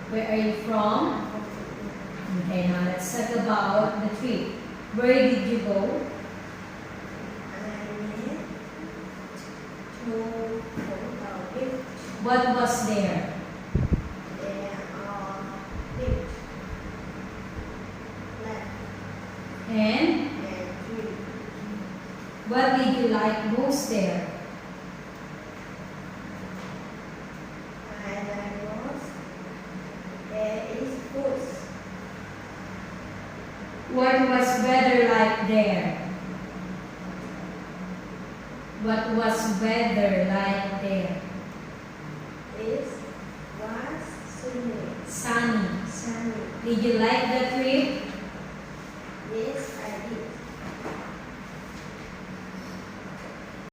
Where are you from? Okay, now let's talk about the trip. Where did you go? What was there? And what did you like most there? What was weather like there? What was weather like there? Sunny. Did you like the trip? Yes.